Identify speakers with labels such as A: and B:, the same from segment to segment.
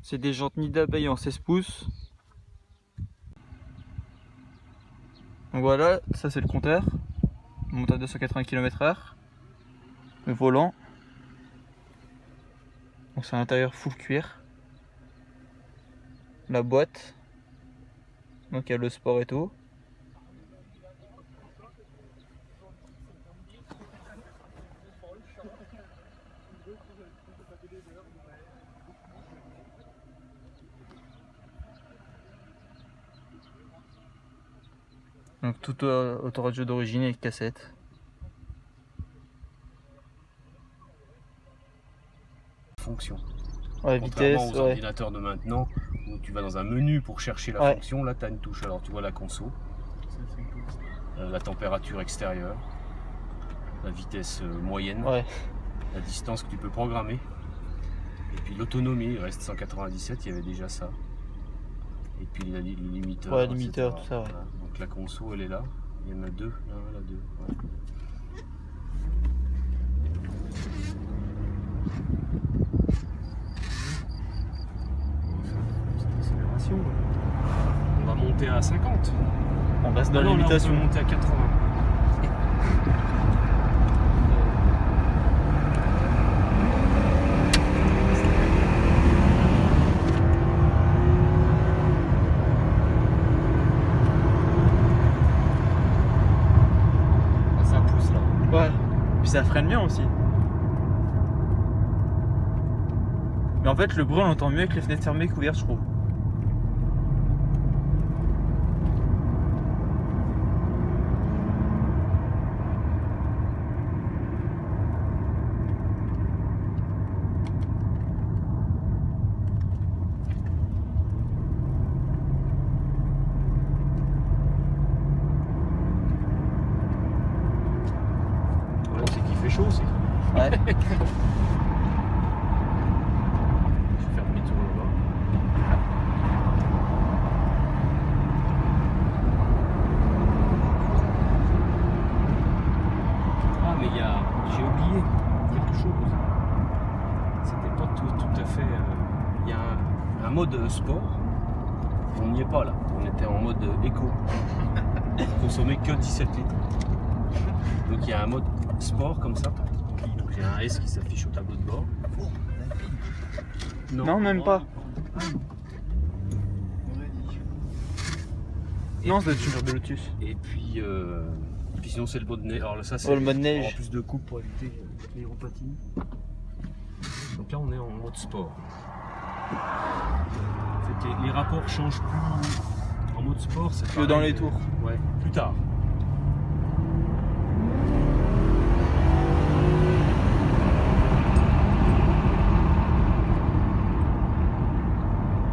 A: C'est des jantes nids d'abeilles en 16 pouces. Donc voilà, ça c'est le compteur. On monte à 280 km/h. Le volant. Donc c'est un intérieur full cuir. La boîte. Donc il y a le sport et tout. Donc tout autoradio d'origine avec cassette.
B: Fonction.
A: Ouais,
B: Contrairement
A: vitesse,
B: aux
A: ouais.
B: ordinateurs de maintenant, où tu vas dans un menu pour chercher la
A: Ouais.
B: fonction, là tu as une touche. Alors tu vois la conso, la température extérieure, la vitesse moyenne,
A: Ouais.
B: la distance que tu peux programmer. Et puis l'autonomie, il reste 197, il y avait déjà ça. Et puis le limiteur.
A: Ouais, limiteur,
B: etc.
A: tout ça, ouais.
B: Voilà. Donc la conso, elle est là. Il y en a deux, là, deux. Ouais. Accélération. On va monter à 50.
A: On reste dans
B: Ah non, là,
A: l'imitation.
B: on peut monter à 80. Ça pousse là.
A: Ouais. Puis ça freine bien aussi. Mais en fait, le bruit on l'entend mieux avec les fenêtres fermées qu'ouvertes, je trouve.
B: Ouais, c'est qu'il fait chaud aussi.
A: Ouais.
B: Je vais faire demi-tour là-bas. Ah mais j'ai oublié quelque chose. C'était pas tout à fait. Il y a un mode sport. On n'y est pas là. On était en mode éco. On consommait que 17 litres. Donc il y a un mode sport comme ça. Donc il y a un S qui s'affiche au tableau de bord.
A: Non, même pas. Non, ça doit être une genre de Lotus.
B: Et puis sinon c'est le mode neige. Alors là ça c'est
A: Ouais, le mode neige.
B: en plus de coupe pour éviter l'aéropathie. Donc là on est en mode sport. En fait, les rapports changent plus en mode sport. C'est
A: Que dans les tours.
B: Ouais, plus tard.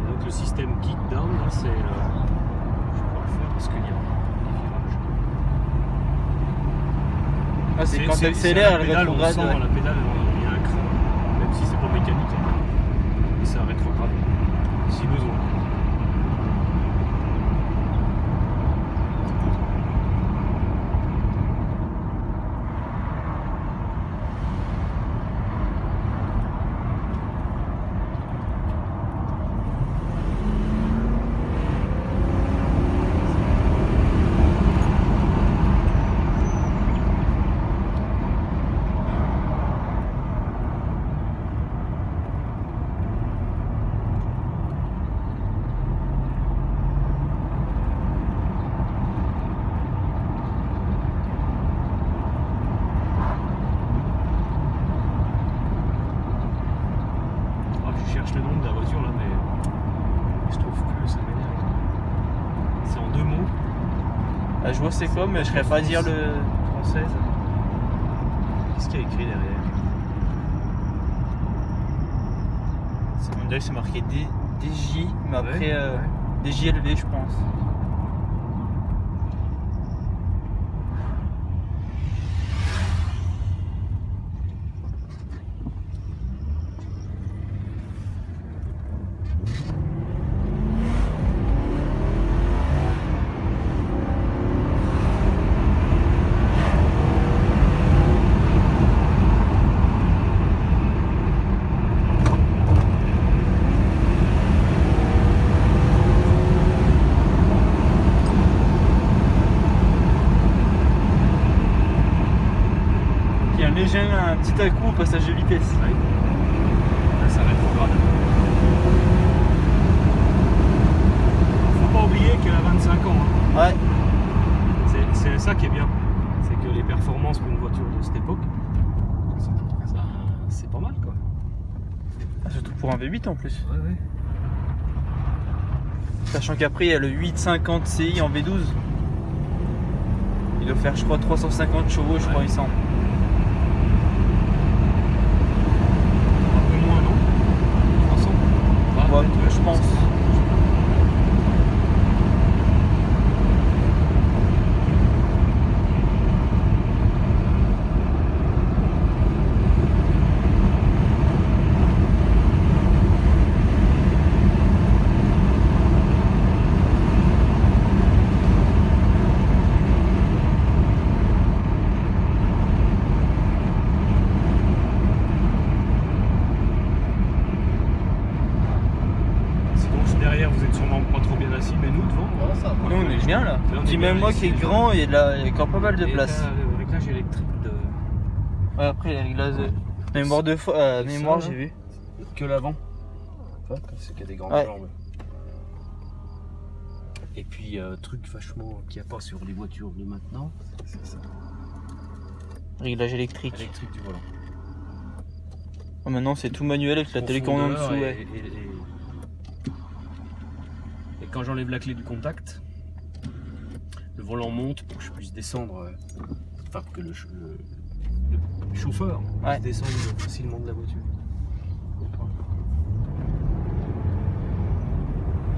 B: Donc le système kick down là c'est je vais pas le faire parce qu'il y a des virages.
A: Ah, c'est quand t'accélères, elle
B: pédale, on
A: rétrograde.
B: sent
A: Ouais.
B: la pédale, il y a un cran, même si c'est pas mécanique. Et ça rétrograde, si besoin. Je cherche le nom de la voiture là, mais je trouve que ça m'énerve. C'est en deux mots.
A: Ah, je vois c'est quoi, mais je serais pas à dire le française.
B: Qu'est-ce qu'il y a écrit derrière?
A: On dirait que c'est marqué DJ, mais après
B: Ouais.
A: DJLV, je pense. j'ai eu un petit à-coup au passage de vitesse.
B: Ouais. Là, ça rétrograde. Faut pas oublier qu'elle a 25 ans. Hein.
A: Ouais.
B: C'est ça qui est bien. C'est que les performances pour une voiture de cette époque, c'est pas mal quoi.
A: Ah, surtout pour un V8 en plus.
B: Ouais, ouais.
A: Sachant qu'après il y a le 850 Ci en V12. Il doit faire je crois 350 chevaux, je crois il semble.
B: Un peu moins non 300
A: Ouais, je pense.
B: Derrière, vous êtes sûrement pas trop bien assis, mais nous devant, voilà, ça va.
A: Nous on est bien là.
B: Là, on est
A: Dis
B: bien
A: même moi
B: ici,
A: qui est
B: déjà.
A: grand, il y a encore pas mal de
B: Et
A: place.
B: t'as le réglage électrique de
A: Ouais, après les réglages mémoire de mémoire
B: Ça,
A: j'ai vu.
B: que l'avant. Enfin, c'est qu'il y a des grandes
A: Ouais.
B: jambes. Et puis truc vachement qu'il n'y a pas sur les voitures de maintenant, c'est ça.
A: Réglage électrique.
B: Électrique du volant.
A: Oh, maintenant c'est tout manuel avec la télécommande en
B: Profondeur
A: dessous. Ouais.
B: Et quand j'enlève la clé du contact, le volant monte pour que je puisse descendre, enfin pour que le chauffeur
A: Ouais.
B: puisse descendre facilement de la voiture.